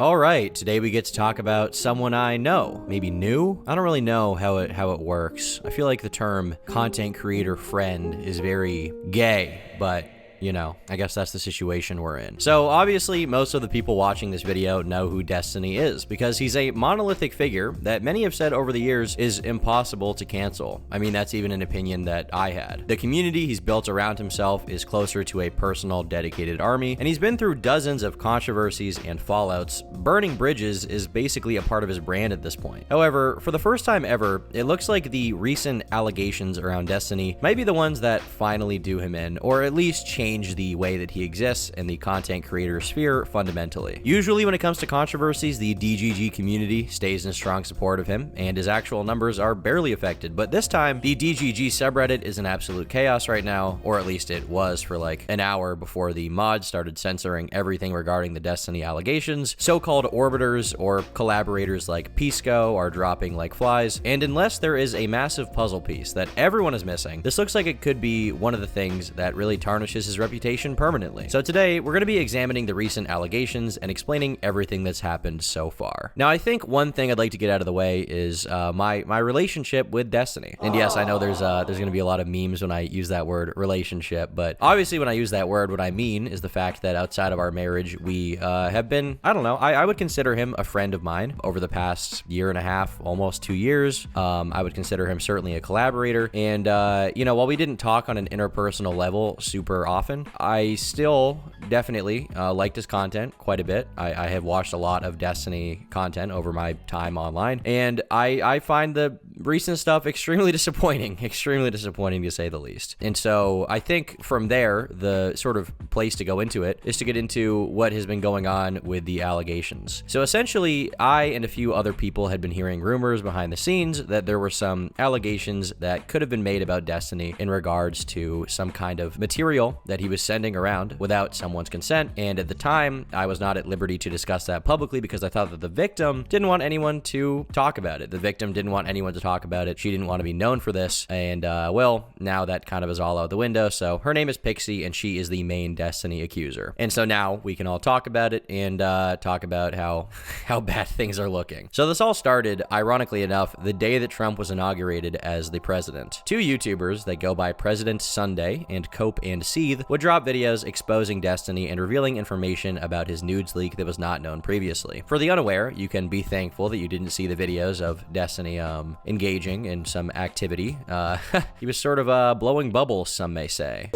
All right, today we get to talk about someone I know, maybe new. I don't really know how it works. I feel like the term content creator friend is very gay, but you know, I guess that's the situation we're in. So obviously, most of the people watching this video know who Destiny is because he's a monolithic figure that many have said over the years is impossible to cancel. I mean, that's even an opinion that I had. The community he's built around himself is closer to a personal, dedicated army, and he's been through dozens of controversies and fallouts. Burning bridges is basically a part of his brand at this point. However, for the first time ever, it looks like the recent allegations around Destiny might be the ones that finally do him in, or at least change the way that he exists in the content creator sphere fundamentally. Usually when it comes to controversies, the DGG community stays in strong support of him, and his actual numbers are barely affected. But this time, the DGG subreddit is in absolute chaos right now, or at least it was for like an hour before the mods started censoring everything regarding the Destiny allegations. So-called orbiters or collaborators like Pisco are dropping like flies, and unless there is a massive puzzle piece that everyone is missing, this looks like it could be one of the things that really tarnishes his reputation permanently. So today, we're going to be examining the recent allegations and explaining everything that's happened so far. Now, I think one thing I'd like to get out of the way is my relationship with Destiny. And yes, I know there's going to be a lot of memes when I use that word relationship, but obviously when I use that word, what I mean is the fact that outside of our marriage, we have been, I don't know, I would consider him a friend of mine over the past year and a half, almost 2 years. I would consider him certainly a collaborator. And, you know, while we didn't talk on an interpersonal level super often, I still definitely liked his content quite a bit. I have watched a lot of Destiny content over my time online, and I find the recent stuff extremely disappointing to say the least. And so I think from there, the sort of place to go into it is to get into what has been going on with the allegations. So essentially, I and a few other people had been hearing rumors behind the scenes that there were some allegations that could have been made about Destiny in regards to some kind of material that he was sending around without someone's consent. And at the time, I was not at liberty to discuss that publicly because I thought that the victim didn't want anyone to talk about it. The victim didn't want anyone to talk about it. She didn't want to be known for this. And well, now that kind of is all out the window. So her name is Pixie, and she is the main Destiny accuser. And so now we can all talk about it and talk about how bad things are looking. So this all started, ironically enough, the day that Trump was inaugurated as the president. Two YouTubers that go by President Sunday and Cope and Seethe would drop videos exposing Destiny and revealing information about his nudes leak that was not known previously. For the unaware, you can be thankful that you didn't see the videos of Destiny engaging in some activity. He was sort of blowing bubbles, some may say.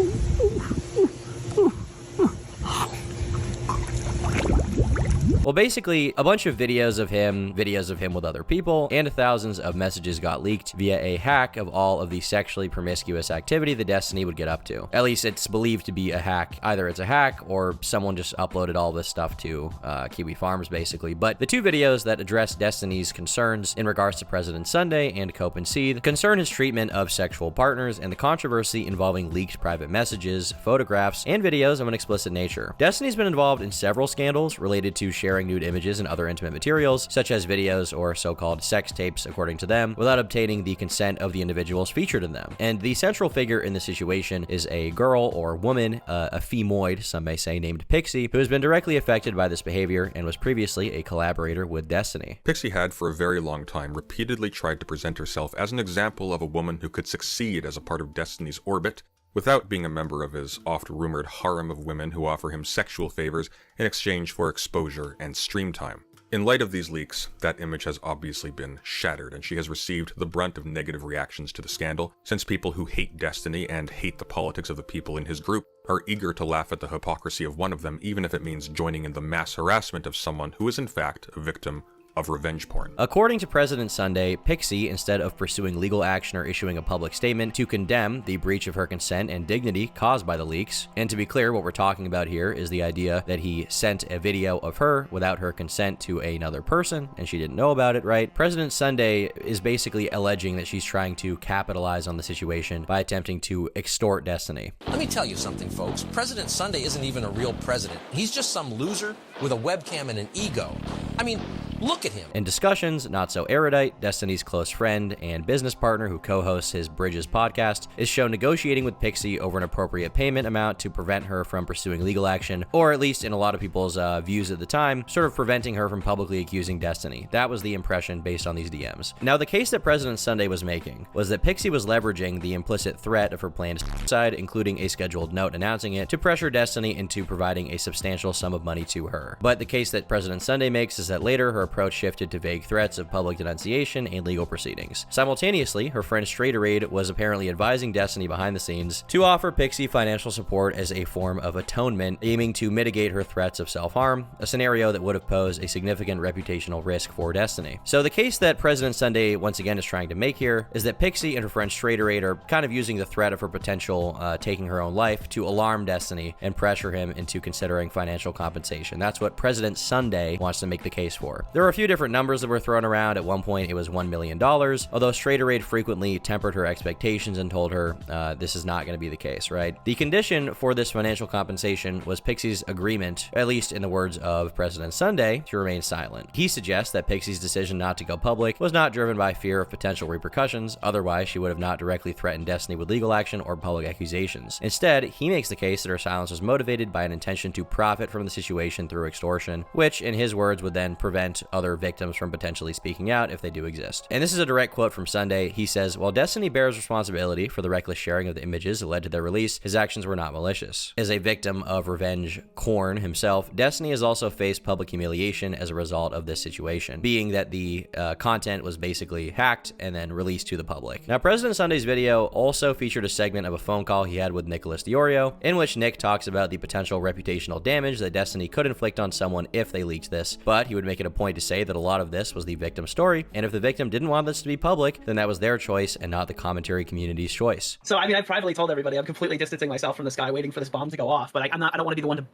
Well, basically, a bunch of videos of him with other people, and thousands of messages got leaked via a hack of all of the sexually promiscuous activity that Destiny would get up to. At least it's believed to be a hack. Either it's a hack or someone just uploaded all this stuff to Kiwi Farms, basically. But the two videos that address Destiny's concerns in regards to President Sunday and Cope and Seethe concern his treatment of sexual partners and the controversy involving leaked private messages, photographs, and videos of an explicit nature. Destiny's been involved in several scandals related to sharing nude images and other intimate materials, such as videos or so-called sex tapes, according to them, without obtaining the consent of the individuals featured in them. And the central figure in the situation is a girl or woman, a femoid, some may say, named Pixie, who has been directly affected by this behavior and was previously a collaborator with Destiny. Pixie had, for a very long time, repeatedly tried to present herself as an example of a woman who could succeed as a part of Destiny's orbit, without being a member of his oft-rumored harem of women who offer him sexual favors in exchange for exposure and stream time. In light of these leaks, that image has obviously been shattered, and she has received the brunt of negative reactions to the scandal, since people who hate Destiny and hate the politics of the people in his group are eager to laugh at the hypocrisy of one of them, even if it means joining in the mass harassment of someone who is in fact a victim of revenge porn. According to President Sunday, Pixie, instead of pursuing legal action or issuing a public statement to condemn the breach of her consent and dignity caused by the leaks, and to be clear, what we're talking about here is the idea that he sent a video of her without her consent to another person, and she didn't know about it, right? President Sunday is basically alleging that she's trying to capitalize on the situation by attempting to extort Destiny. Let me tell you something, folks. President Sunday isn't even a real president. He's just some loser with a webcam and an ego. I mean, look at him. In discussions, not so erudite, Destiny's close friend and business partner who co-hosts his Bridges podcast is shown negotiating with Pixie over an appropriate payment amount to prevent her from pursuing legal action, or at least in a lot of people's views at the time, sort of preventing her from publicly accusing Destiny. That was the impression based on these DMs. Now, the case that President Sunday was making was that Pixie was leveraging the implicit threat of her planned suicide, including a scheduled note announcing it, to pressure Destiny into providing a substantial sum of money to her. But the case that President Sunday makes is that later her approach shifted to vague threats of public denunciation and legal proceedings. Simultaneously, her friend Straighteraid was apparently advising Destiny behind the scenes to offer Pixie financial support as a form of atonement, aiming to mitigate her threats of self-harm, a scenario that would have posed a significant reputational risk for Destiny. So the case that President Sunday once again is trying to make here is that Pixie and her friend Straighteraid are kind of using the threat of her potential taking her own life to alarm Destiny and pressure him into considering financial compensation. That's what President Sunday wants to make the case for. There were a few different numbers that were thrown around. At one point, it was $1 million, although Straighteraid frequently tempered her expectations and told her this is not going to be the case, right? The condition for this financial compensation was Pixie's agreement, at least in the words of President Sunday, to remain silent. He suggests that Pixie's decision not to go public was not driven by fear of potential repercussions, otherwise she would have not directly threatened Destiny with legal action or public accusations. Instead, he makes the case that her silence was motivated by an intention to profit from the situation through extortion, which, in his words, would then prevent other victims from potentially speaking out if they do exist. And this is a direct quote from Sunday. He says, "While Destiny bears responsibility for the reckless sharing of the images that led to their release, his actions were not malicious." As a victim of revenge corn himself, Destiny has also faced public humiliation as a result of this situation, being that the content was basically hacked and then released to the public. Now, President Sunday's video also featured a segment of a phone call he had with Nicholas Diorio, in which Nick talks about the potential reputational damage that Destiny could inflict on someone if they leaked this, but he would make it a point to say that a lot of this was the victim's story, and if the victim didn't want this to be public, then that was their choice and not the commentary community's choice. So, I mean, I privately told everybody I'm completely distancing myself from this guy, waiting for this bomb to go off, but I don't want to be the one to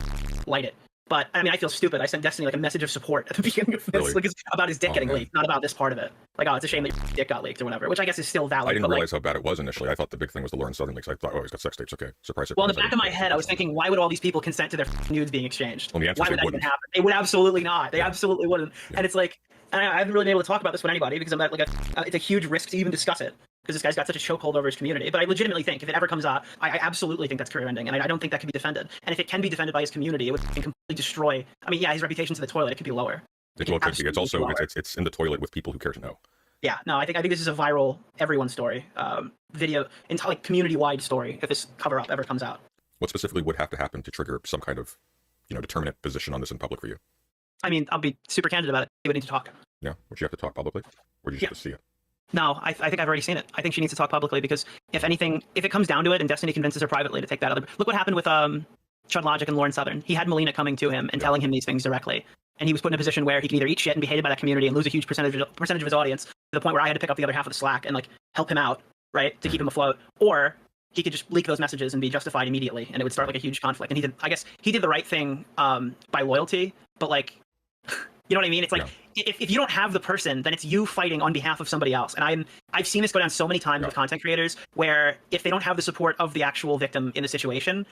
light it. But, I mean, I feel stupid. I sent Destiny, like, a message of support at the beginning of this, Really? like, it's about his dick getting leaked, not about this part of it. Like, oh, it's a shame that your dick got leaked or whatever, which I guess is still valid. I didn't but, realize how bad it was initially. I thought the big thing was the Lauren Southern leaks. I thought, oh, he's got sex tapes. Okay, surprise. Well, in the back of my head, I was thinking, why would all these people consent to their nudes being exchanged? Well, the answer Why is would they that even wouldn't. happen? They would absolutely not. They absolutely wouldn't. Yeah. And it's like, and I haven't really been able to talk about this with anybody because I'm at, like, it's a huge risk to even discuss it, because this guy's got such a chokehold over his community. But I legitimately think if it ever comes out, I absolutely think that's career ending, and I don't think that can be defended. And if it can be defended by his community, it would completely destroy. I mean, yeah, his reputation's in the toilet. It could be lower. It's also it's in the toilet with people who care to know. Yeah, no, I think this is a viral everyone story, video, like community-wide story. If this cover-up ever comes out, What specifically would have to happen to trigger some kind of, determinate position on this in public for you? I mean, I'll be super candid about it. We would need to talk. Yeah, would you have to talk publicly, or would you just see it? No, I think I've already seen it. I think she needs to talk publicly, because if anything, if it comes down to it, and Destiny convinces her privately to take that other, look what happened with Chud Logic and Lauren Southern. He had Melina coming to him and telling him these things directly, and he was put in a position where he can either eat shit and be hated by that community and lose a huge percentage of his audience, to the point where I had to pick up the other half of the slack and, like, help him out, right, to keep him afloat, or he could just leak those messages and be justified immediately, and it would start, like, a huge conflict. And I guess he did the right thing by loyalty, but, like, you know what I mean? It's like, if you don't have the person, then it's you fighting on behalf of somebody else. And I've seen this go down so many times with content creators, where if they don't have the support of the actual victim in the situation,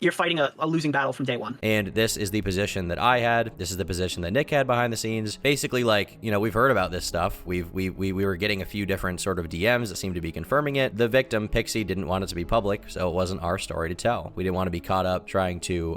you're fighting a losing battle from day one. And this is the position that I had. This is the position that Nick had behind the scenes. Basically, like, we've heard about this stuff. We were getting a few different sort of DMs that seemed to be confirming it. The victim, Pixie, didn't want it to be public, so it wasn't our story to tell. We didn't want to be caught up trying to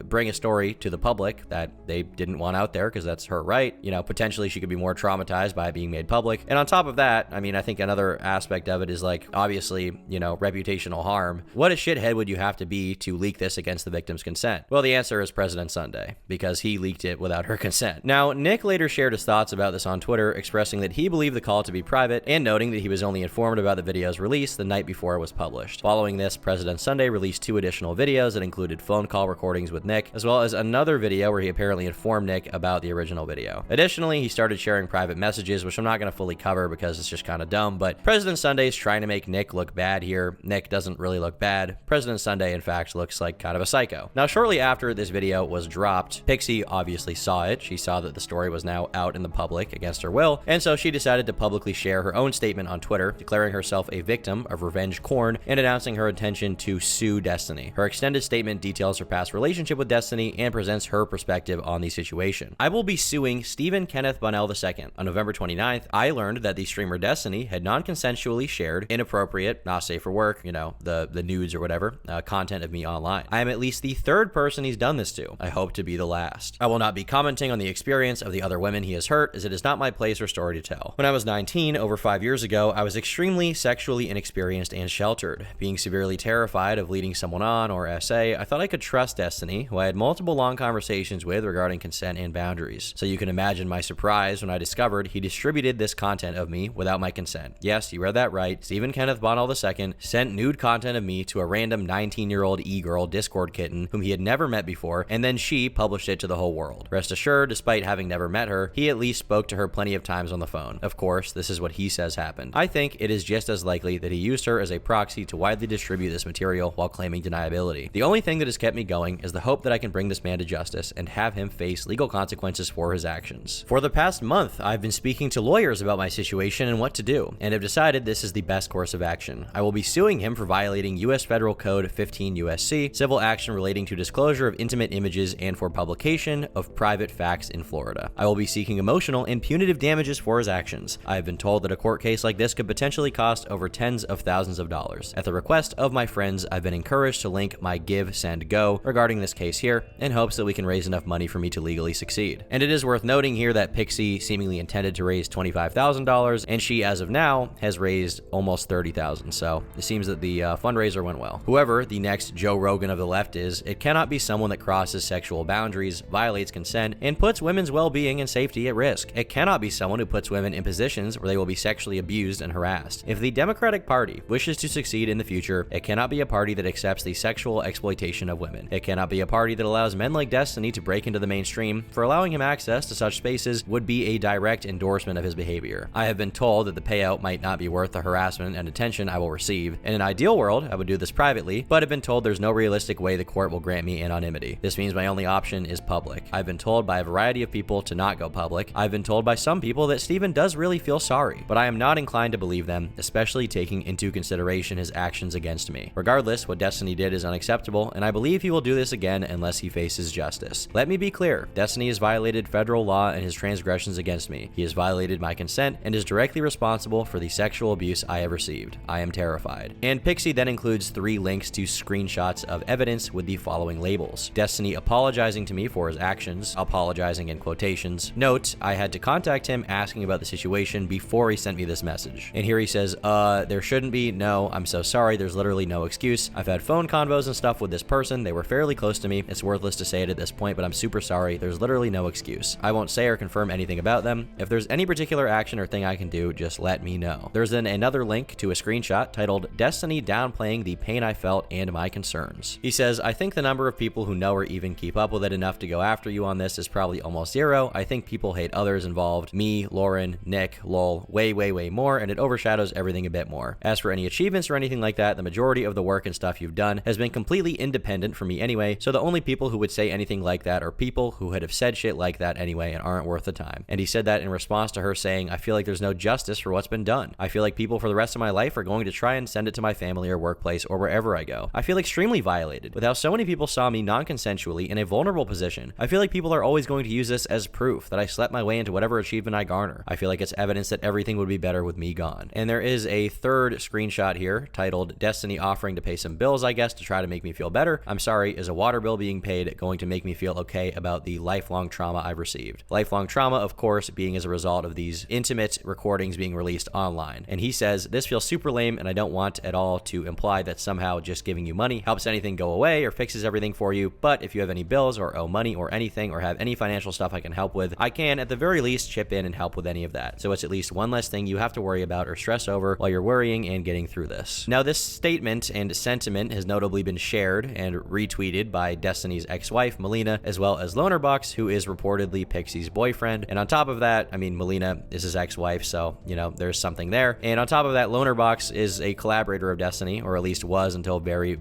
bring a story to the public that they didn't want out there, because that's her right. Potentially she could be more traumatized by it being made public. And on top of that, I mean, I think another aspect of it is, like, obviously, reputational harm. What a shithead would you have to be to leak this against the victim's consent? Well, the answer is President Sunday, because he leaked it without her consent. Now, Nick later shared his thoughts about this on Twitter, expressing that he believed the call to be private and noting that he was only informed about the video's release the night before it was published. Following this, President Sunday released 2 additional videos that included phone call recordings with Nick, as well as another video where he apparently informed Nick about the original video. Additionally, he started sharing private messages, which I'm not going to fully cover because it's just kind of dumb, but President Sunday is trying to make Nick look bad here. Nick doesn't really look bad. President Sunday, in fact, looks like like kind of a psycho. Now, shortly after this video was dropped, Pixie obviously saw it. She saw that the story was now out in the public against her will, and so she decided to publicly share her own statement on Twitter, declaring herself a victim of revenge corn and announcing her intention to sue Destiny. Her extended statement details her past relationship with Destiny and presents her perspective on the situation. I will be suing Stephen Kenneth Bunnell II. On November 29th, I learned that the streamer Destiny had non-consensually shared inappropriate, not safe for work, you know, the nudes or whatever, content of me online. I am at least the third person he's done this to. I hope to be the last. I will not be commenting on the experience of the other women he has hurt, as it is not my place or story to tell. When I was 19, over 5 years ago, I was extremely sexually inexperienced and sheltered. Being severely terrified of leading someone on, or SA, I thought I could trust Destiny, who I had multiple long conversations with regarding consent and boundaries. So you can imagine my surprise when I discovered he distributed this content of me without my consent. Yes, you read that right. Stephen Kenneth Bunnell II sent nude content of me to a random 19-year-old e-girl Discord kitten whom he had never met before, and then she published it to the whole world. Rest assured, despite having never met her, he at least spoke to her plenty of times on the phone. Of course, this is what he says happened. I think it is just as likely that he used her as a proxy to widely distribute this material while claiming deniability. The only thing that has kept me going is the hope that I can bring this man to justice and have him face legal consequences for his actions. For the past month, I've been speaking to lawyers about my situation and what to do, and have decided this is the best course of action. I will be suing him for violating U.S. Federal Code 15 U.S.C., civil action relating to disclosure of intimate images and for publication of private facts in Florida. I will be seeking emotional and punitive damages for his actions. I have been told that a court case like this could potentially cost over tens of thousands of dollars. At the request of my friends, I've been encouraged to link my Give, Send, Go regarding this case here, in hopes that we can raise enough money for me to legally succeed. And it is worth noting here that Pixie seemingly intended to raise $25,000, and she, as of now, has raised almost $30,000, so it seems that the fundraiser went well. Whoever the next Joe Rogan of the left is, it cannot be someone that crosses sexual boundaries, violates consent, and puts women's well-being and safety at risk. It cannot be someone who puts women in positions where they will be sexually abused and harassed. If the Democratic Party wishes to succeed in the future, it cannot be a party that accepts the sexual exploitation of women. It cannot be a party that allows men like Destiny to break into the mainstream, for allowing him access to such spaces would be a direct endorsement of his behavior. I have been told that the payout might not be worth the harassment and attention I will receive. In an ideal world, I would do this privately, but have been told there's no realistic way the court will grant me anonymity. This means my only option is public. I've been told by a variety of people to not go public. I've been told by some people that Stephen does really feel sorry, but I am not inclined to believe them, especially taking into consideration his actions against me. Regardless, what Destiny did is unacceptable, and I believe he will do this again unless he faces justice. Let me be clear, Destiny has violated federal law and his transgressions against me. He has violated my consent and is directly responsible for the sexual abuse I have received. I am terrified. And Pixie then includes 3 links to screenshots of evidence with the following labels: Destiny apologizing to me for his actions, apologizing in quotations. Note, I had to contact him asking about the situation before he sent me this message. And here he says, there shouldn't be, no, I'm so sorry, there's literally no excuse. I've had phone convos and stuff with this person, they were fairly close to me. It's worthless to say it at this point, but I'm super sorry, there's literally no excuse. I won't say or confirm anything about them. If there's any particular action or thing I can do, just let me know. There's then another link to a screenshot titled Destiny downplaying the pain I felt and my concerns. He says, I think the number of people who know or even keep up with it enough to go after you on this is probably almost zero. I think people hate others involved, me, Lauren, Nick, lol, way more, and it overshadows everything a bit more. As for any achievements or anything like that, the majority of the work and stuff you've done has been completely independent from me anyway, so the only people who would say anything like that are people who would have said shit like that anyway and aren't worth the time. And he said that in response to her saying, I feel like there's no justice for what's been done. I feel like people for the rest of my life are going to try and send it to my family or workplace or wherever I go. I feel extremely violated with how so many people saw me non-consensually in a vulnerable position. I feel like people are always going to use this as proof that I slept my way into whatever achievement I garner. I feel like it's evidence that everything would be better with me gone. And there is a third screenshot here titled Destiny offering to pay some bills, I guess, to try to make me feel better. I'm sorry, is a water bill being paid going to make me feel okay about the lifelong trauma I've received? Lifelong trauma, of course, being as a result of these intimate recordings being released online. And he says, this feels super lame and I don't want at all to imply that somehow just giving you money helps anything go away or fixes everything for you, but if you have any bills or owe money or anything or have any financial stuff I can help with, I can at the very least chip in and help with any of that. So it's at least one less thing you have to worry about or stress over while you're worrying and getting through this. Now, this statement and sentiment has notably been shared and retweeted by Destiny's ex-wife, Melina, as well as Lonerbox, who is reportedly Pixie's boyfriend. And on top of that, I mean, Melina is his ex-wife, so, you know, there's something there. And on top of that, Lonerbox is a collaborator of Destiny, or at least was until very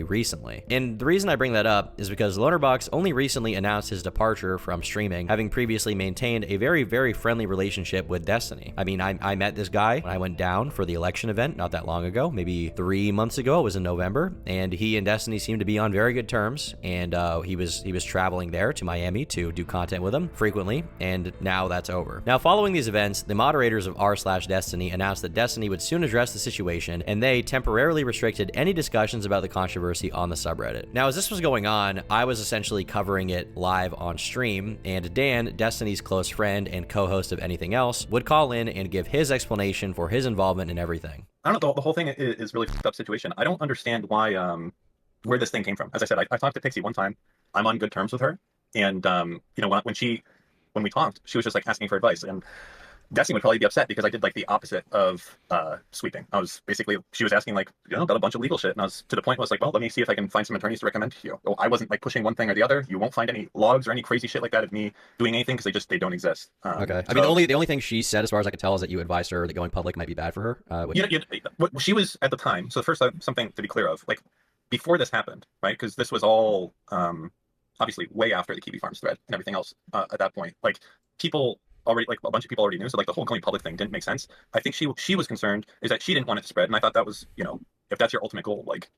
recently. And the reason I bring that up is because Lonerbox only recently announced his departure from streaming, having previously maintained a very, very friendly relationship with Destiny. I mean, I met this guy when I went down for the election event not that long ago, maybe 3 months ago. It was in November, and he and Destiny seemed to be on very good terms, and he was traveling there to Miami to do content with him frequently, and now that's over. Now, following these events, the moderators of r/Destiny announced that Destiny would soon address the situation, and they temporarily restricted any discussions about the controversy on the subreddit. Now, as this was going on, I was essentially covering it live on stream, and Dan, Destiny's close friend and co-host of Anything Else, would call in and give his explanation for his involvement in everything. I don't know, the whole thing is really fucked up situation. I don't understand why, where this thing came from. As I said, I talked to Pixie one time. I'm on good terms with her. And, you know, when we talked, she was just like asking for advice. And Destiny would probably be upset because I did like the opposite of sweeping. I was basically, she was asking like, you know, about a bunch of legal shit. And I was to the point where I was like, well, let me see if I can find some attorneys to recommend to you. I wasn't like pushing one thing or the other. You won't find any logs or any crazy shit like that of me doing anything because they don't exist. Okay. I mean, the only thing she said, as far as I could tell, is that you advised her that going public might be bad for her. What she was at the time. So first, something to be clear of, like before this happened, right? Because this was all obviously way after the Kiwi Farms thread and everything else at that point. Like people already, like a bunch of people already knew, so like the whole going public thing didn't make sense. I think she was concerned is that she didn't want it to spread, and I thought that was, you know, if that's your ultimate goal, like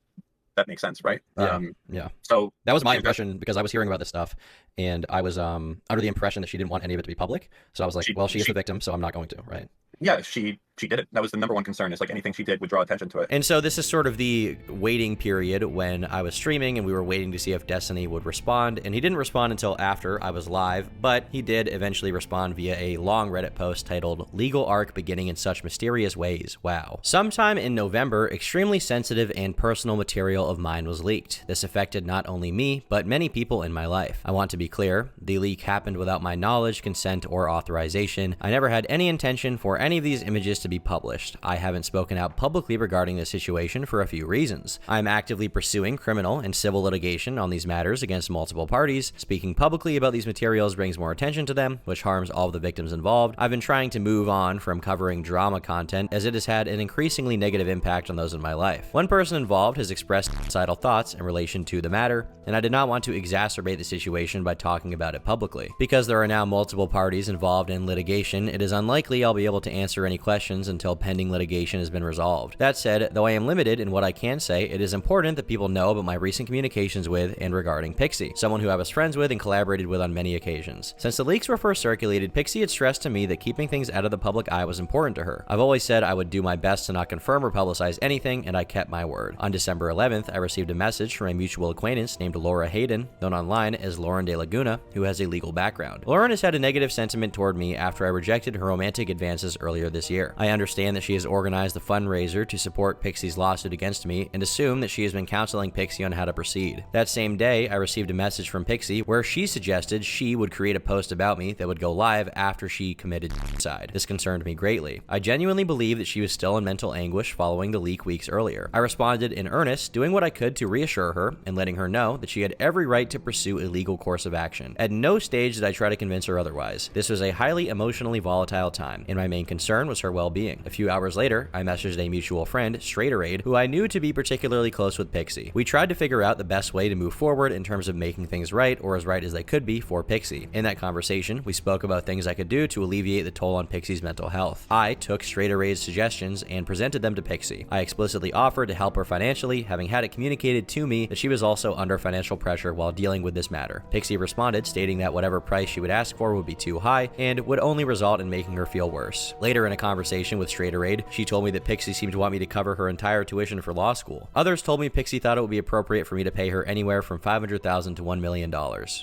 that makes sense, right? Yeah. So that was my impression because I was hearing about this stuff, and I was under the impression that she didn't want any of it to be public. So I was like, well, she is the victim, so I'm not going to, right? Yeah, she did it. That was the number one concern, is like anything she did would draw attention to it. And so this is sort of the waiting period when I was streaming and we were waiting to see if Destiny would respond, and he didn't respond until after I was live, but he did eventually respond via a long Reddit post titled "Legal Arc Beginning in Such Mysterious Ways." Wow. Sometime in November, extremely sensitive and personal material of mine was leaked. This affected not only me, but many people in my life. I want to be clear, the leak happened without my knowledge, consent, or authorization. I never had any intention for any of these images to be published. I haven't spoken out publicly regarding this situation for a few reasons. I'm actively pursuing criminal and civil litigation on these matters against multiple parties. Speaking publicly about these materials brings more attention to them, which harms all of the victims involved. I've been trying to move on from covering drama content, as it has had an increasingly negative impact on those in my life. One person involved has expressed suicidal thoughts in relation to the matter, and I did not want to exacerbate the situation by talking about it publicly. Because there are now multiple parties involved in litigation, it is unlikely I'll be able to answer any questions until pending litigation has been resolved. That said, though I am limited in what I can say, it is important that people know about my recent communications with and regarding Pixie, someone who I was friends with and collaborated with on many occasions. Since the leaks were first circulated, Pixie had stressed to me that keeping things out of the public eye was important to her. I've always said I would do my best to not confirm or publicize anything, and I kept my word. On December 11th, I received a message from a mutual acquaintance named Laura Hayden, known online as Lauren De Laguna, who has a legal background. Lauren has had a negative sentiment toward me after I rejected her romantic advances earlier this year. I understand that she has organized the fundraiser to support Pixie's lawsuit against me, and assume that she has been counseling Pixie on how to proceed. That same day, I received a message from Pixie where she suggested she would create a post about me that would go live after she committed suicide. This concerned me greatly. I genuinely believe that she was still in mental anguish following the leak weeks earlier. I responded in earnest, doing what I could to reassure her and letting her know that she had every right to pursue a legal course of action. At no stage did I try to convince her otherwise. This was a highly emotionally volatile time, and my main concern was her well-being. A few hours later, I messaged a mutual friend, Straighteraid, who I knew to be particularly close with Pixie. We tried to figure out the best way to move forward in terms of making things right, or as right as they could be, for Pixie. In that conversation, we spoke about things I could do to alleviate the toll on Pixie's mental health. I took Straighteraid's suggestions and presented them to Pixie. I explicitly offered to help her financially, having had it communicated to me that she was also under financial pressure while dealing with this matter. Pixie responded, stating that whatever price she would ask for would be too high and would only result in making her feel worse. Later in a conversation with Straighteraid, she told me that Pixie seemed to want me to cover her entire tuition for law school. Others told me Pixie thought it would be appropriate for me to pay her anywhere from $500,000 to $1 million.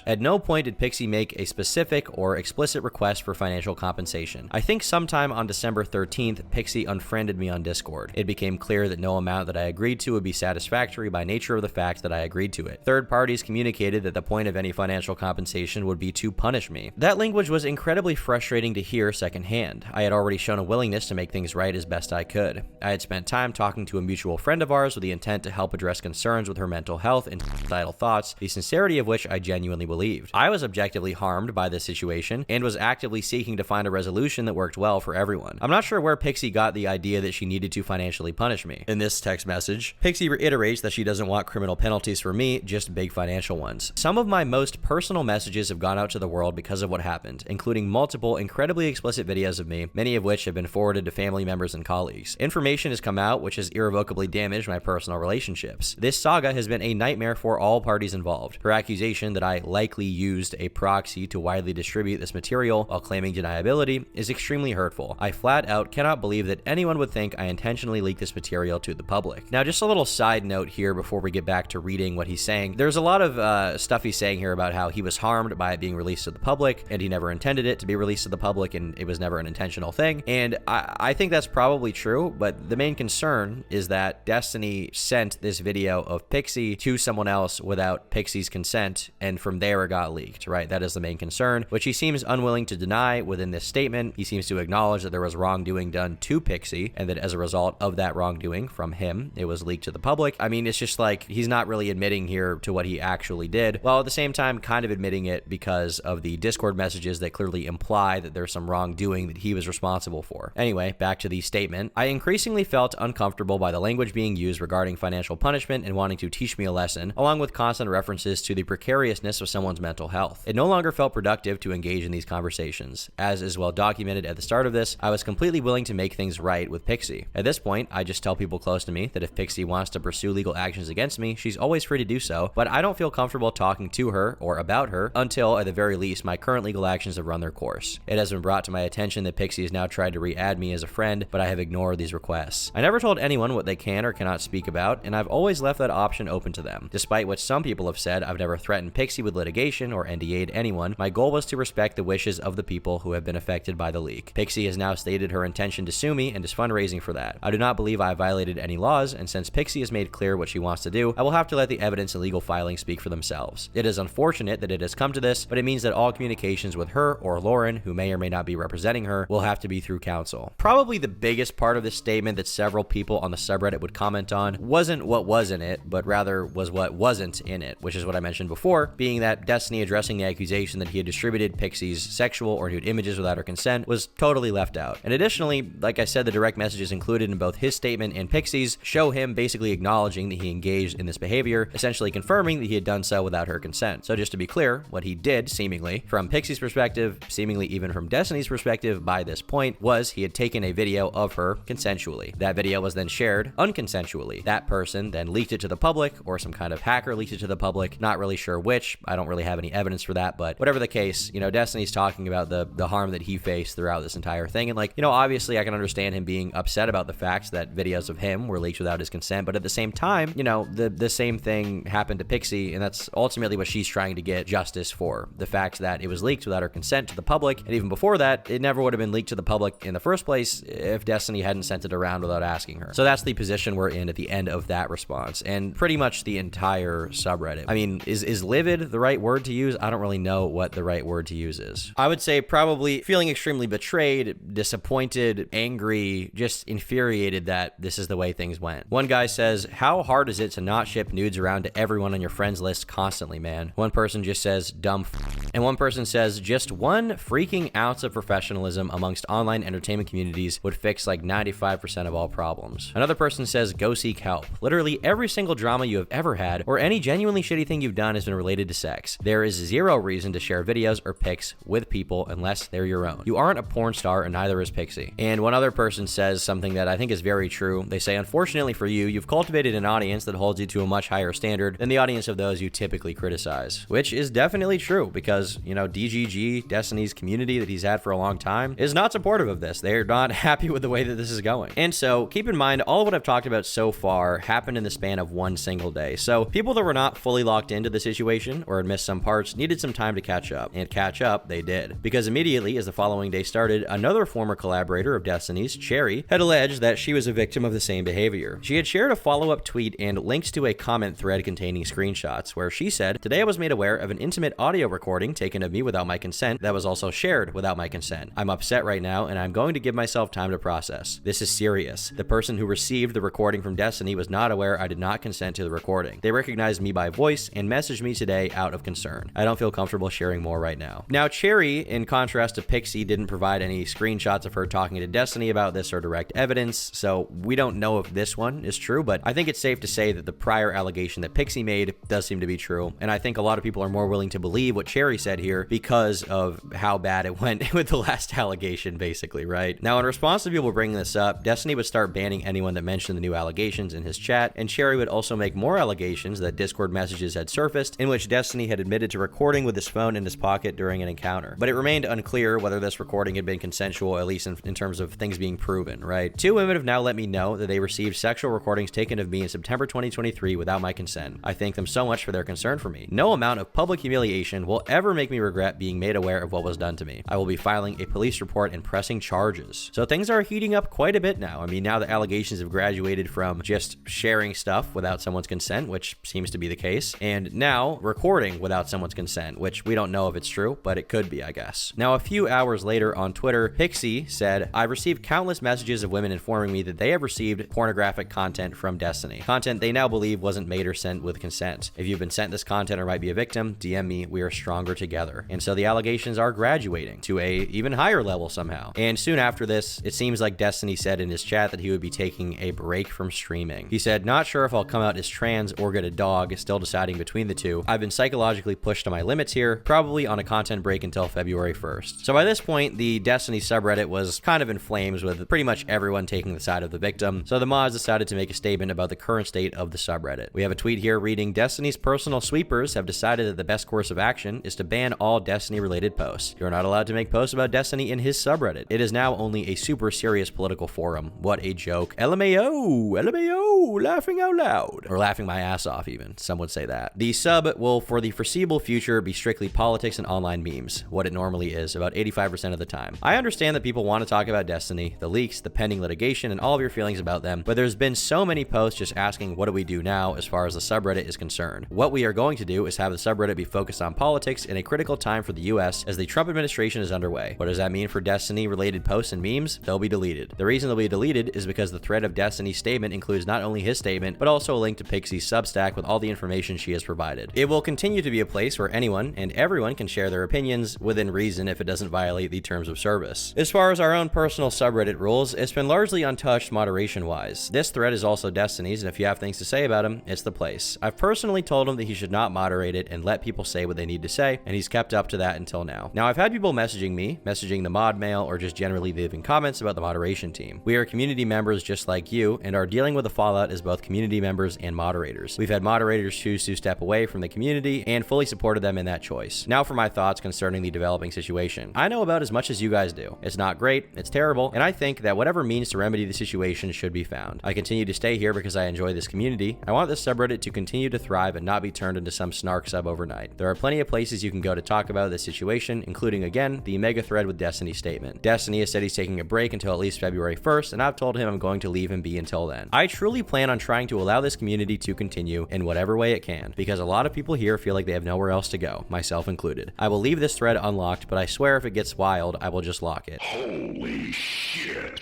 At no point did Pixie make a specific or explicit request for financial compensation. I think sometime on December 13th, Pixie unfriended me on Discord. It became clear that no amount that I agreed to would be satisfactory by nature of the fact that I agreed to it. Third parties communicated that the point of any financial compensation would be to punish me. That language was incredibly frustrating to hear secondhand. I had already shown a willingness to make things right as best I could. I had spent time talking to a mutual friend of ours with the intent to help address concerns with her mental health and suicidal thoughts, the sincerity of which I genuinely believed. I was objectively harmed by this situation and was actively seeking to find a resolution that worked well for everyone. I'm not sure where Pixie got the idea that she needed to financially punish me. In this text message, Pixie reiterates that she doesn't want criminal penalties for me, just big financial ones. Some of my most personal messages have gone out to the world because of what happened, including multiple incredibly explicit videos of me, many of which have been forwarded to family members and colleagues. Information has come out which has irrevocably damaged my personal relationships. This saga has been a nightmare for all parties involved. Her accusation that I likely used a proxy to widely distribute this material while claiming deniability is extremely hurtful. I flat out cannot believe that anyone would think I intentionally leaked this material to the public. Now, just a little side note here before we get back to reading what he's saying. There's a lot of stuff he's saying here about how he was harmed by it being released to the public, and he never intended it to be released to the public, and it was never an intentional thing. And I think that's probably true, but the main concern is that Destiny sent this video of Pixie to someone else without Pixie's consent, and from there it got leaked, right? That is the main concern, which he seems unwilling to deny within this statement. He seems to acknowledge that there was wrongdoing done to Pixie, and that as a result of that wrongdoing from him, it was leaked to the public. I mean, it's just like he's not really admitting here to what he actually did, while at the same time kind of admitting it because of the Discord messages that clearly imply that there's some wrongdoing that he was responsible for. Anyway, back to the statement. I increasingly felt uncomfortable by the language being used regarding financial punishment and wanting to teach me a lesson, along with constant references to the precariousness of someone's mental health. It no longer felt productive to engage in these conversations. As is well documented at the start of this, I was completely willing to make things right with Pixie. At this point, I just tell people close to me that if Pixie wants to pursue legal actions against me, she's always free to do so, but I don't feel comfortable talking to her or about her until, at the very least, my current legal actions have run their course. It has been brought to my attention that Pixie has now tried to re-add me as a friend, but I have ignored these requests. I never told anyone what they can or cannot speak about, and I've always left that option open to them. Despite what some people have said, I've never threatened Pixie with litigation or NDA'd anyone. My goal was to respect the wishes of the people who have been affected by the leak. Pixie has now stated her intention to sue me and is fundraising for that. I do not believe I violated any laws, and since Pixie has made clear what she wants to do, I will have to let the evidence and legal filings speak for themselves. It is unfortunate that it has come to this, but it means that all communications with her or Lauren, who may or may not be representing her, will have to be through counsel. Probably the biggest part of this statement that several people on the subreddit would comment on wasn't what was in it, but rather was what wasn't in it, which is what I mentioned before, being that Destiny addressing the accusation that he had distributed Pixie's sexual or nude images without her consent was totally left out. And additionally, like I said, the direct messages included in both his statement and Pixie's show him basically acknowledging that he engaged in this behavior, essentially confirming that he had done so without her consent. So just to be clear, what he did, seemingly, from Pixie's perspective, seemingly even from Destiny's perspective by this point, was he had taken a video of her consensually. That video was then shared unconsensually. That person then leaked it to the public, or some kind of hacker leaked it to the public. Not really sure which. I don't really have any evidence for that, but whatever the case, you know, Destiny's talking about the harm that he faced throughout this entire thing. And like, you know, obviously I can understand him being upset about the fact that videos of him were leaked without his consent, but at the same time, you know, the same thing happened to Pixie, and that's ultimately what she's trying to get justice for. The fact that it was leaked without her consent to the public, and even before that, it never would have been leaked to the public in the first place if Destiny hadn't sent it around without asking her. So that's the position we're in at the end of that response, and pretty much the entire subreddit. I mean, is livid the right word to use? I don't really know what the right word to use is. I would say probably feeling extremely betrayed, disappointed, angry, just infuriated that this is the way things went. One guy says, "How hard is it to not ship nudes around to everyone on your friends list constantly, man?" One person just says, "Dumb f-." And one person says, "Just one freaking ounce of professionalism amongst online entertainment communities would fix like 95% of all problems." Another person says, "Go seek help. Literally every single drama you have ever had or any genuinely shitty thing you've done has been related to sex. There is zero reason to share videos or pics with people unless they're your own. You aren't a porn star and neither is Pixie." And one other person says something that I think is very true. They say, "Unfortunately for you, you've cultivated an audience that holds you to a much higher standard than the audience of those you typically criticize." Which is definitely true because, you know, DGG, Destiny's community that he's had for a long time, is not supportive of this. They're not happy with the way that this is going. And so keep in mind, all of what I've talked about so far happened in the span of one single day. So people that were not fully locked into the situation or had missed some parts needed some time to catch up. And catch up they did. Because immediately as the following day started, another former collaborator of Destiny's, Cherry, had alleged that she was a victim of the same behavior. She had shared a follow-up tweet and links to a comment thread containing screenshots where she said, "Today I was made aware of an intimate audio recording taken of me without my consent that was also shared without my consent. I'm upset right now and I'm going to give myself time to process. This is serious. The person who received the recording from Destiny was not aware I did not consent to the recording. They recognized me by voice and messaged me today out of concern. I don't feel comfortable sharing more right now. Now, Cherry, in contrast to Pixie, didn't provide any screenshots of her talking to Destiny about this or direct evidence, so we don't know if this one is true, but I think it's safe to say that the prior allegation that Pixie made does seem to be true, and I think a lot of people are more willing to believe what Cherry said here because of how bad it went with the last allegation, basically, right? Now, in response to people bringing this up, Destiny would start banning anyone that mentioned the new allegations in his chat, and Cherry would also make more allegations that Discord messages had surfaced in which Destiny had admitted to recording with his phone in his pocket during an encounter. But it remained unclear whether this recording had been consensual, at least in terms of things being proven, right? 2 women have now let me know that they received sexual recordings taken of me in September 2023 without my consent. I thank them so much for their concern for me. No amount of public humiliation will ever make me regret being made aware of what was done to me. I will be filing a police report and pressing charges. So things are heating up quite a bit now. I mean, now the allegations have graduated from just sharing stuff without someone's consent, which seems to be the case, and now recording without someone's consent, which we don't know if it's true, but it could be, I guess. Now, a few hours later on Twitter, Pixie said, "I received countless messages of women informing me that they have received pornographic content from Destiny. Content they now believe wasn't made or sent with consent. If you've been sent this content or might be a victim, DM me. We are stronger together." And so the allegations are graduating to a even higher level somehow. And soon after this, it seems like Destiny said in his chat that he would be taking a break from streaming. He said, "Not sure if I'll come out as trans or get a dog, still deciding between the two. I've been psychologically pushed to my limits here, probably on a content break until February 1st. So by this point, the Destiny subreddit was kind of in flames with pretty much everyone taking the side of the victim. So the mods decided to make a statement about the current state of the subreddit. We have a tweet here reading, "Destiny's personal sweepers have decided that the best course of action is to ban all Destiny-related posts. You're not allowed to make posts about Destiny in his subreddit. It is now only a super serious political forum. What a joke. LMAO, LMAO, laughing out loud." Or laughing my ass off even, some would say that. The sub will, for the foreseeable future, be strictly politics and online memes, what it normally is, about 85% of the time. I understand that people want to talk about Destiny, the leaks, the pending litigation, and all of your feelings about them, but there's been so many posts just asking what do we do now as far as the subreddit is concerned. What we are going to do is have the subreddit be focused on politics in a critical time for the US as the Trump administration is underway. What does that mean for Destiny-related posts and memes? They'll be deleted. The reason they'll be deleted is because the thread of Destiny's statement includes not only his statement, but also a link to Pixie's Substack with all the information she has provided. It will continue to be a place where anyone and everyone can share their opinions within reason if it doesn't violate the terms of service. As far as our own personal subreddit rules, it's been largely untouched moderation-wise. This thread is also Destiny's, and if you have things to say about him, it's the place. I've personally told him that he should not moderate it and let people say what they need to say, and he's kept up to that until now. Now, I've had people messaging me, messaging the mod mail, or just generally leaving comments about the moderation team. We are community members just like you, and are dealing with the fallout as both community members and moderators. We've had moderators choose to step away from the community and fully supported them in that choice. Now for my thoughts concerning the developing situation. I know about as much as you guys do. It's not great, it's terrible, and I think that whatever means to remedy the situation should be found. I continue to stay here because I enjoy this community. I want this subreddit to continue to thrive and not be turned into some snark sub overnight. There are plenty of places you can go to talk about this situation, including again, the mega thread with Destiny's statement. Destiny has said he's taking a break until at least February 1st, and I've told him I'm going to leave him be until then. I truly plan on trying to allow this community to continue in whatever way it can, because a lot of people here feel like they have nowhere else to go, myself included. I will leave this thread unlocked, but I swear if it gets wild, I will just lock it. Holy shit.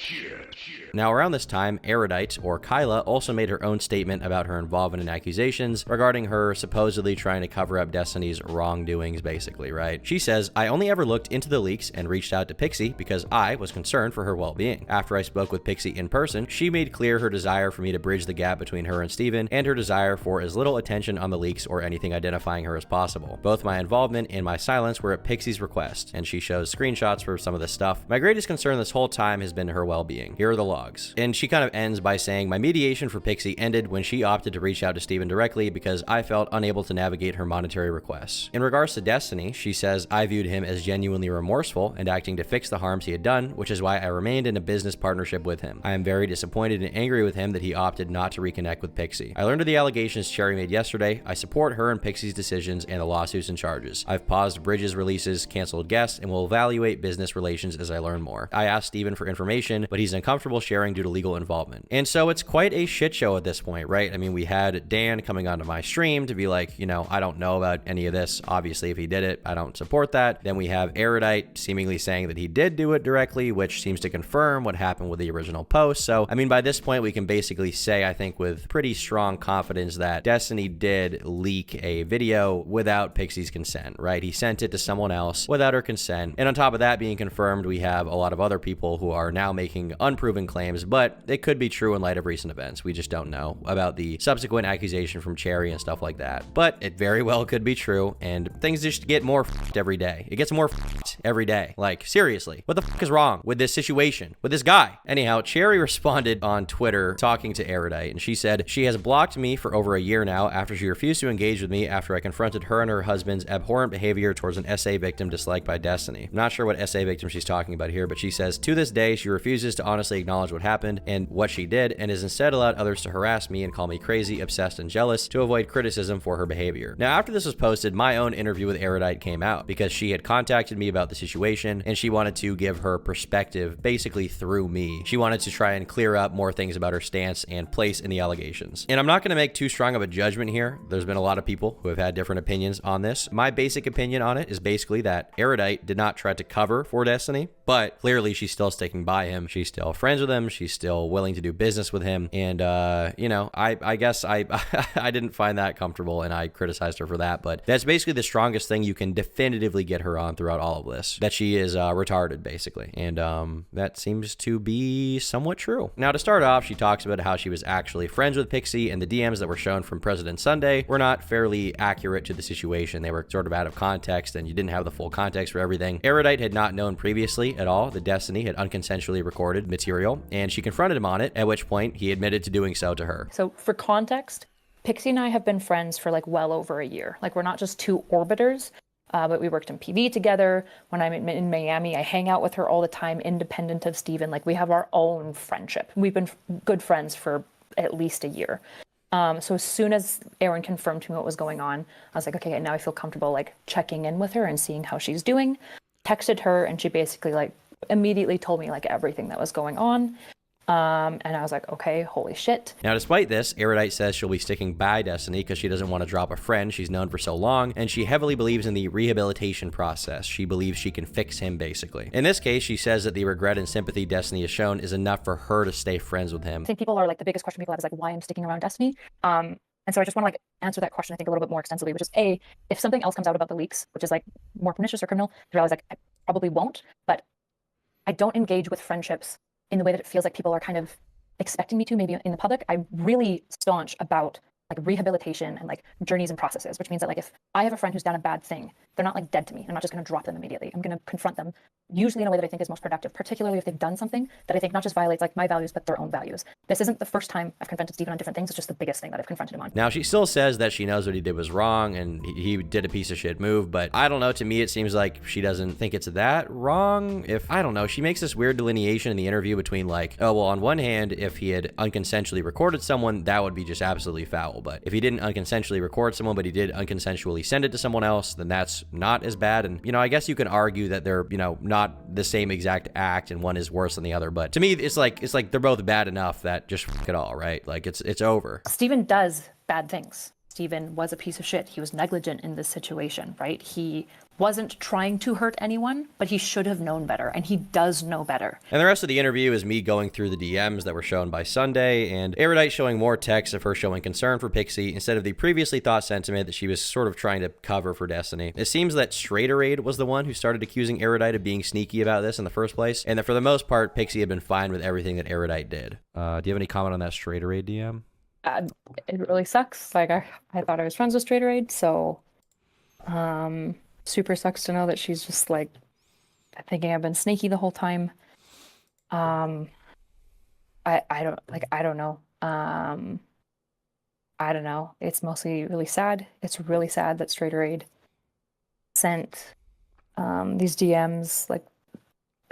Now, around this time, Erudite, or Kyla, also made her own statement about her involvement in accusations regarding her supposedly trying to cover up Destiny's wrongdoings, basically, right? She says, "I only ever looked into the leaks and reached out to Pixie because I was concerned for her well-being. After I spoke with Pixie in person, she made clear her desire for me to bridge the gap between her and Steven, and her desire for as little attention on the leaks or anything identifying her as possible. Both my involvement and my silence were at Pixie's request," and she shows screenshots for some of this stuff. "My greatest concern this whole time has been her well-being. Here are the logs." And she kind of ends by saying, "My mediation for Pixie ended when she opted to reach out to Steven directly because I felt unable to navigate her monetary requests." In regards to Destiny, she says, "I viewed him as genuinely remorseful and acting to fix the harms he had done, which is why I remained in a business partnership with him. I am very disappointed and angry with him that he opted not to reconnect with Pixie. I learned of the allegations Cherry made yesterday. I support her and Pixie's decisions and the lawsuits and charges. I've paused Bridges releases, canceled guests, and will evaluate business relations as I learn more. I asked Steven for information, but he's uncomfortable sharing due to legal involvement." And so it's quite a shit show at this point, right? I mean, we had Dan coming onto my stream to be like, you know, I don't know about any of this. Obviously, if he did it, I don't support that. Then we have Erudite seemingly saying that he did do it directly which seems to confirm what happened with the original post. So, I mean, by this point, we can basically say, I think with pretty strong confidence, that Destiny did leak a video without Pixie's consent, right? He sent it to someone else without her consent. And on top of that being confirmed, we have a lot of other people who are now making unproven claims, but it could be true in light of recent events. We just don't know about the subsequent accusation from Cherry and stuff like that. But it very well could be true, and things just get more every day. It gets more every day. Like, seriously, what the is wrong with this situation, with this guy? Anyhow, Cherry responded on Twitter talking to Erudite, and she said, she has blocked me for over a year now after she refused to engage with me after I confronted her and her husband's abhorrent behavior towards an SA victim disliked by Destiny. I'm not sure what SA victim she's talking about here, but she says, to this day, she refuses to honestly acknowledge what happened and what she did, and has instead allowed others to harass me and call me crazy, obsessed, and jealous to avoid criticism for her behavior. Now, after this was posted, my own interview with Erudite came out because she had contacted me about the situation, and she wanted to give her perspective basically through me. She wanted to try and clear up more things about her stance and place in the allegations. And I'm not going to make too strong of a judgment here. There's been a lot of people who have had different opinions on this. My basic opinion on it is basically that Erudite did not try to cover for Destiny, but clearly she's still sticking by him. She's still friends with him. She's still willing to do business with him. And, you know, I guess I didn't find that comfortable, and I criticized her for that. But that's basically the strongest thing you can definitively get her on throughout all of this, that she is retarded, basically. And that seems to be somewhat true. Now, to start off, she talks about how she was actually friends with Pixie, and the DMs that were shown from President Sunday were not fairly accurate to the situation. They were sort of out of context, and you didn't have the full context for everything. Erudite had not known previously at all that Destiny had unconsensually recorded material, and she confronted him on it, at which point he admitted to doing so to her. So for context, Pixie and I have been friends for like well over a year. Like, we're not just two orbiters, but we worked in PV together. When I'm in Miami, I hang out with her all the time, independent of Steven. Like, we have our own friendship. We've been good friends for at least a year. So as soon as Aaron confirmed to me what was going on, I was like, okay, now I feel comfortable like checking in with her and seeing how she's doing. Texted her, and she basically like immediately told me like everything that was going on. And I was like, okay, holy shit. Now, despite this, Erudite says she'll be sticking by Destiny because she doesn't want to drop a friend she's known for so long, and she heavily believes in the rehabilitation process. She believes she can fix him, basically. In this case, she says that the regret and sympathy Destiny has shown is enough for her to stay friends with him. I think people are like, the biggest question people have is like, why I'm sticking around Destiny. And so I just want to like answer that question, I think, a little bit more extensively, which is A, if something else comes out about the leaks, which is like more pernicious or criminal, I realize like I probably won't, but I don't engage with friendships in the way that it feels like people are kind of expecting me to, maybe in the public. I'm really staunch about like rehabilitation and like journeys and processes, which means that like if I have a friend who's done a bad thing, they're not like dead to me. I'm not just going to drop them immediately. I'm going to confront them, usually in a way that I think is most productive, particularly if they've done something that I think not just violates like my values, but their own values. This isn't the first time I've confronted Steven on different things. It's just the biggest thing that I've confronted him on. Now, she still says that she knows what he did was wrong and he did a piece of shit move, but I don't know. To me, it seems like she doesn't think it's that wrong. I don't know, she makes this weird delineation in the interview between like, oh, well, on one hand, if he had unconsensually recorded someone, that would be just absolutely foul. But if he didn't unconsensually record someone, but he did unconsensually send it to someone else, then that's not as bad. And, you know, I guess you can argue that they're, you know, not the same exact act and one is worse than the other. But to me, it's like they're both bad enough that just f*** it all, right? Like it's over. Steven does bad things. Steven was a piece of shit. He was negligent in this situation, right? He wasn't trying to hurt anyone, but he should have known better, and he does know better. And the rest of the interview is me going through the DMs that were shown by Sunday, and Erudite showing more text of her showing concern for Pixie instead of the previously thought sentiment that she was sort of trying to cover for Destiny. It seems that Straighterade was the one who started accusing Erudite of being sneaky about this in the first place, and that for the most part, Pixie had been fine with everything that Erudite did. Do you have any comment on that Straighterade DM? It really sucks. Like, I thought I was friends with Straighterade, so super sucks to know that she's just like thinking I've been sneaky the whole time. I don't know. I don't know. It's mostly really sad. It's really sad that Straighterade sent these DMs like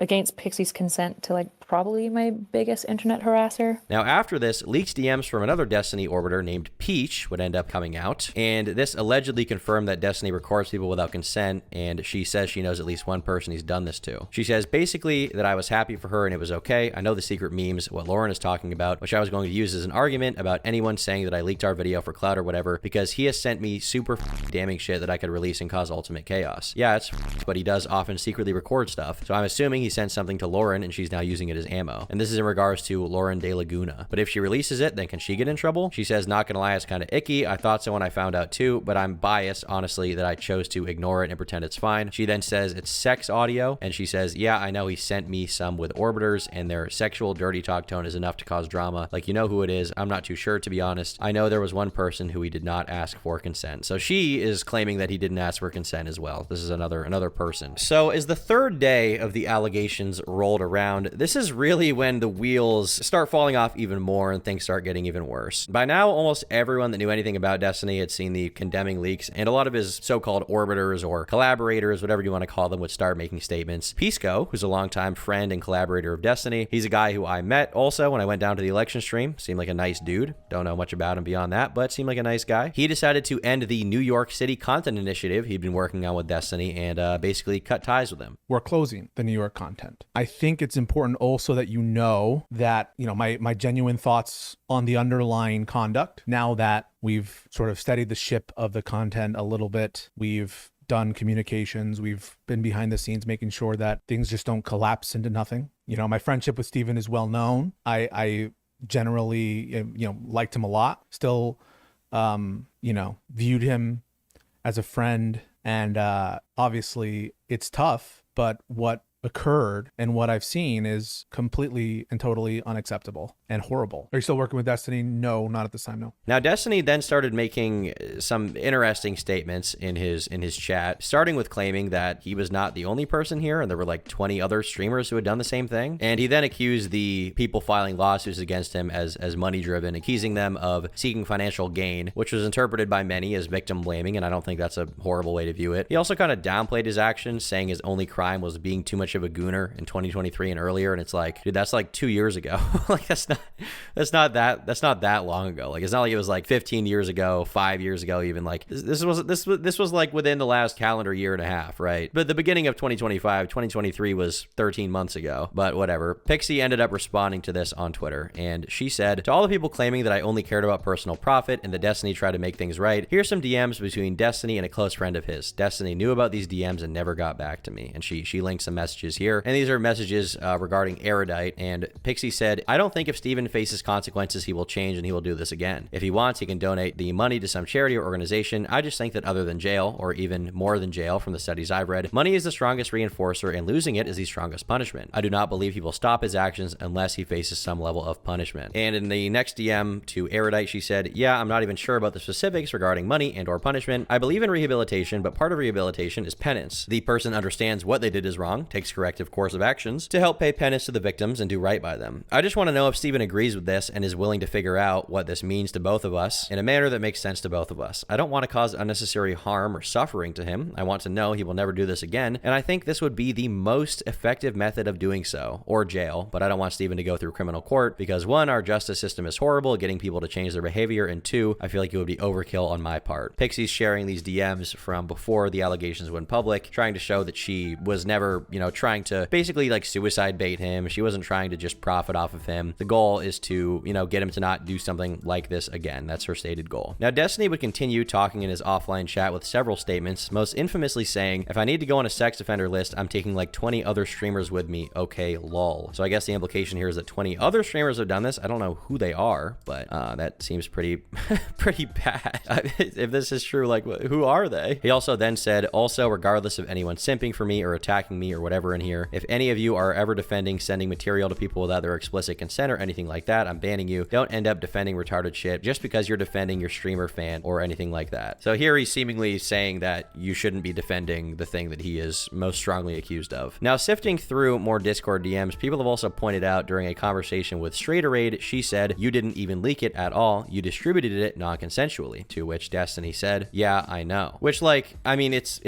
against Pixie's consent to like probably my biggest internet harasser. Now, after this, leaked DMs from another Destiny orbiter named Peach would end up coming out, and this allegedly confirmed that Destiny records people without consent, and she says she knows at least one person he's done this to. She says basically that I was happy for her and it was okay. I know the secret memes, what Lauren is talking about, which I was going to use as an argument about anyone saying that I leaked our video for clout or whatever, because he has sent me super damning shit that I could release and cause ultimate chaos. Yeah, but he does often secretly record stuff, so I'm assuming he sent something to Lauren and she's now using it as ammo. And this is in regards to Lauren De Laguna. But if she releases it, then can she get in trouble? She says, not gonna lie, it's kind of icky. I thought so when I found out too, but I'm biased, honestly, that I chose to ignore it and pretend it's fine. She then says it's sex audio, and she says, yeah, I know he sent me some with orbiters, and their sexual dirty talk tone is enough to cause drama. Like, you know who it is? I'm not too sure, to be honest. I know there was one person who he did not ask for consent. So she is claiming that he didn't ask for consent as well. This is another person. So as the third day of the allegations rolled around, this is really when the wheels start falling off even more and things start getting even worse. By now, almost everyone that knew anything about Destiny had seen the condemning leaks, and a lot of his so-called orbiters or collaborators, whatever you want to call them, would start making statements. Pisco, who's a longtime friend and collaborator of Destiny, he's a guy who I met also when I went down to the election stream. Seemed like a nice dude. Don't know much about him beyond that, but seemed like a nice guy. He decided to end the New York City content initiative he'd been working on with Destiny and basically cut ties with him. We're closing the New York content. I think it's important also that you know that, my genuine thoughts on the underlying conduct, now that we've sort of steadied the ship of the content a little bit, we've done communications, we've been behind the scenes making sure that things just don't collapse into nothing. My friendship with Steven is well known. I generally, liked him a lot. Still, viewed him as a friend. And obviously it's tough, but what occurred and what I've seen is completely and totally unacceptable and horrible. Are you still working with Destiny? No, not at this time, no. Now, Destiny then started making some interesting statements in his chat, starting with claiming that he was not the only person here, and there were like 20 other streamers who had done the same thing. And he then accused the people filing lawsuits against him as money-driven, accusing them of seeking financial gain, which was interpreted by many as victim blaming, and I don't think that's a horrible way to view it. He also kind of downplayed his actions, saying his only crime was being too much of a gooner in 2023 and earlier, and it's like, dude, that's like 2 years ago. Like that's not that long ago. Like, it's not like it was like 15 years ago, 5 years ago, even. Like this was like within the last calendar year and a half, right? But the beginning of 2023 was 13 months ago. But whatever. Pixie ended up responding to this on Twitter, and she said, to all the people claiming that I only cared about personal profit and that Destiny tried to make things right, here's some DMs between Destiny and a close friend of his. Destiny knew about these DMs and never got back to me. And she linked some messages here, and these are messages regarding Erudite. And Pixie said, I don't think if Steven faces consequences, he will change and he will do this again. If he wants, he can donate the money to some charity or organization. I just think that other than jail, or even more than jail from the studies I've read, money is the strongest reinforcer and losing it is the strongest punishment. I do not believe he will stop his actions unless he faces some level of punishment. And in the next DM to Erudite, she said, yeah, I'm not even sure about the specifics regarding money and or punishment. I believe in rehabilitation, but part of rehabilitation is penance. The person understands what they did is wrong, takes corrective course of actions to help pay penance to the victims and do right by them. I just want to know if Steven agrees with this and is willing to figure out what this means to both of us in a manner that makes sense to both of us. I don't want to cause unnecessary harm or suffering to him. I want to know he will never do this again, and I think this would be the most effective method of doing so, or jail, but I don't want Steven to go through criminal court because 1, our justice system is horrible at getting people to change their behavior, and 2, I feel like it would be overkill on my part. Pixie's sharing these DMs from before the allegations went public, trying to show that she was never, trying to basically like suicide bait him. She wasn't trying to just profit off of him. The goal is to, get him to not do something like this again. That's her stated goal. Now, Destiny would continue talking in his offline chat with several statements, most infamously saying, if I need to go on a sex offender list, I'm taking like 20 other streamers with me. Okay, lol. So I guess the implication here is that 20 other streamers have done this. I don't know who they are, but that seems pretty bad. If this is true, like, who are they? He also then said, also, regardless of anyone simping for me or attacking me or whatever in here, if any of you are ever defending sending material to people without their explicit consent or anything like that, I'm banning you. Don't end up defending retarded shit just because you're defending your streamer fan or anything like that. So here he's seemingly saying that you shouldn't be defending the thing that he is most strongly accused of. Now, sifting through more Discord DMs, people have also pointed out during a conversation with Straighterade, she said, you didn't even leak it at all. You distributed it non-consensually, to which Destiny said, yeah, I know. Which, like, I mean, it's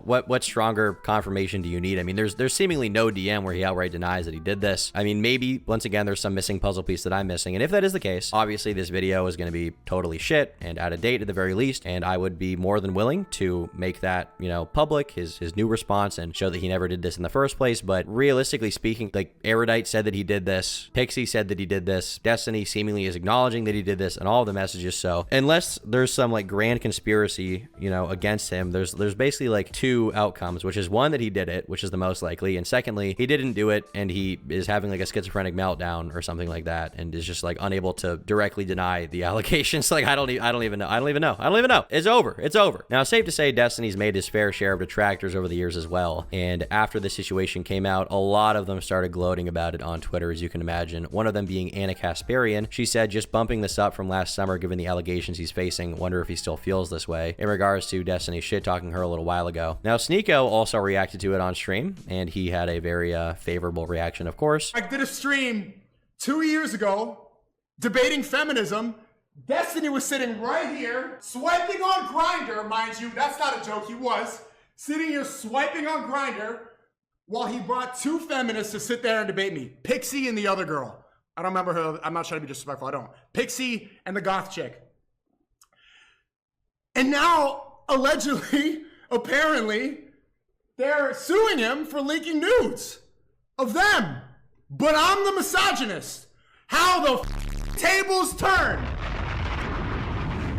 what stronger confirmation do you need? I mean, there's seemingly no DM where he outright denies that he did this. I mean, maybe, once again, there's some missing puzzle piece that I'm missing, and if that is the case, obviously this video is going to be totally shit and out of date at the very least, and I would be more than willing to make that, public, his new response, and show that he never did this in the first place. But realistically speaking, like, Erudite said that he did this, Pixie said that he did this, Destiny seemingly is acknowledging that he did this, and all of the messages. So unless there's some like grand conspiracy, against him, there's basically like two outcomes, which is one, that he did it, which is the most most likely. And secondly, he didn't do it, and he is having like a schizophrenic meltdown or something like that, and is just like unable to directly deny the allegations. Like I don't even know. It's over. Now, safe to say, Destiny's made his fair share of detractors over the years as well. And after the situation came out, a lot of them started gloating about it on Twitter, as you can imagine. One of them being Anna Kasparian. She said, just bumping this up from last summer, given the allegations he's facing. Wonder if he still feels this way in regards to Destiny shit talking her a little while ago. Now, Sneeko also reacted to it on stream, and he had a very favorable reaction, of course. I did a stream 2 years ago debating feminism. Destiny was sitting right here, swiping on Grindr, mind you. That's not a joke. He was sitting here swiping on Grindr while he brought two feminists to sit there and debate me. Pixie and the other girl. I don't remember her. I'm not trying to be disrespectful. I don't. Pixie and the goth chick. And now, allegedly, apparently, they're suing him for leaking nudes of them. But I'm the misogynist. How the tables turn.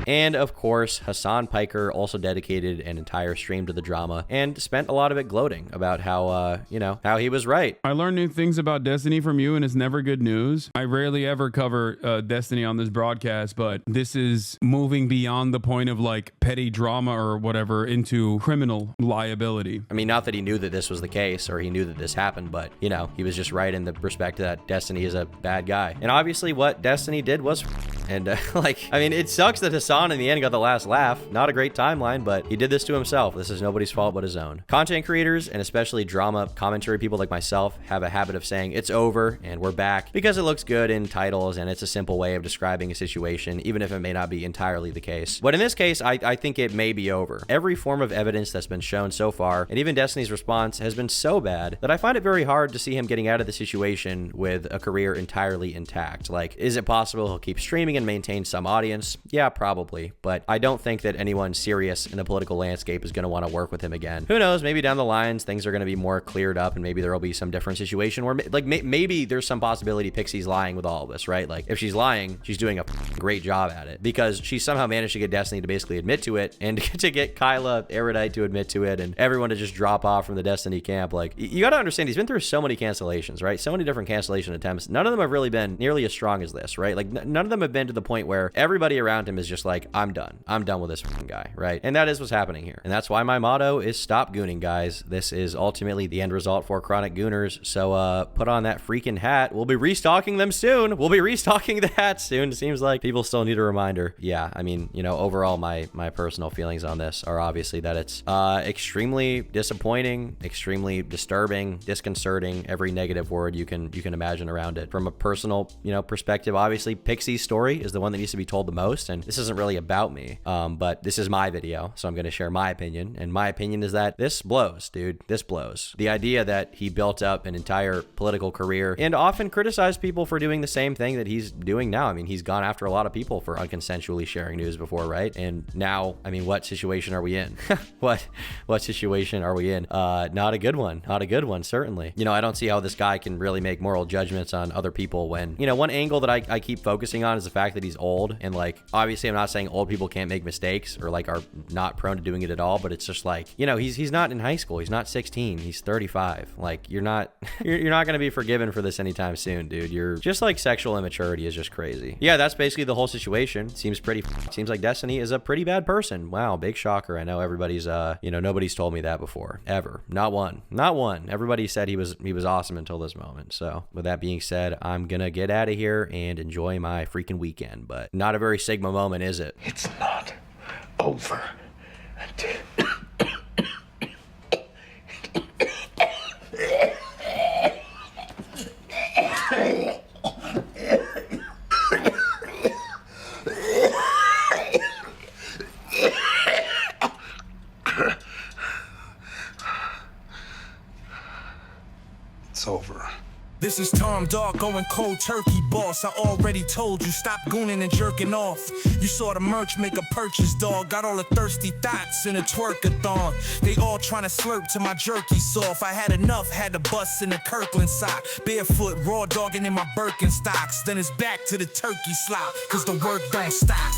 And of course, Hassan Piker also dedicated an entire stream to the drama and spent a lot of it gloating about how, how he was right. I learned new things about Destiny from you, and it's never good news. I rarely ever cover Destiny on this broadcast, but this is moving beyond the point of like petty drama or whatever into criminal liability. I mean, not that he knew that this was the case or he knew that this happened, but, he was just right in the respect that Destiny is a bad guy. And obviously what Destiny did was and it sucks that Hassan in the end got the last laugh. Not a great timeline, but he did this to himself. This is nobody's fault but his own. Content creators, and especially drama commentary people like myself, have a habit of saying it's over and we're back because it looks good in titles and it's a simple way of describing a situation, even if it may not be entirely the case. But in this case, I think it may be over. Every form of evidence that's been shown so far, and even Destiny's response, has been so bad that I find it very hard to see him getting out of the situation with a career entirely intact. Like, is it possible he'll keep streaming and maintain some audience? Yeah, probably. But I don't think that anyone serious in the political landscape is going to want to work with him again. Who knows? Maybe down the lines, things are going to be more cleared up and maybe there will be some different situation where maybe there's some possibility Pixie's lying with all of this, right? Like, if she's lying, she's doing a great job at it because she somehow managed to get Destiny to basically admit to it and to get Kyla Erudite to admit to it and everyone to just drop off from the Destiny camp. Like, you got to understand, he's been through so many cancellations, right? So many different cancellation attempts. None of them have really been nearly as strong as this, right? Like, none of them have been to the point where everybody around him is just like, I'm done with this guy, right? And that is what's happening here. And that's why my motto is stop gooning, guys. This is ultimately the end result for chronic gooners. So put on that freaking hat. We'll be restocking them soon. We'll be restocking the hats soon. It seems like people still need a reminder. Yeah, I mean, overall my personal feelings on this are obviously that it's extremely disappointing, extremely disturbing, disconcerting, every negative word you can imagine around it. From a personal, perspective, obviously Pixie's story is the one that needs to be told the most, and this isn't really about me, but this is my video, so I'm going to share my opinion, and my opinion is that this blows, dude. This blows. The idea that he built up an entire political career and often criticized people for doing the same thing that he's doing now. I mean, he's gone after a lot of people for unconsensually sharing news before, right? And now, I mean, what situation are we in? what situation are we in? Not a good one. Not a good one, certainly. I don't see how this guy can really make moral judgments on other people when, one angle that I keep focusing on is the fact that he's old, and like, obviously I'm not saying old people can't make mistakes or like are not prone to doing it at all, but it's just like, he's not in high school. He's not 16. He's 35. Like, you're not going to be forgiven for this anytime soon, dude. You're just like, sexual immaturity is just crazy. Yeah, that's basically the whole situation. Seems like Destiny is a pretty bad person. Wow, big shocker. I know everybody's nobody's told me that before, ever. Not one. Everybody said he was awesome until this moment. So with that being said, I'm gonna get out of here and enjoy my freaking weekend, but not a very Sigma moment, is it? It's not over until it's over. This is Tom Dog going cold turkey, boss. I already told you, stop gooning and jerking off. You saw the merch, make a purchase, dog. Got all the thirsty thoughts in a twerkathon. They all trying to slurp to my jerky soft. I had enough, had to bust in the Kirkland sock. Barefoot, raw dogging in my Birkenstocks. Then it's back to the turkey slop, cause the work don't stop.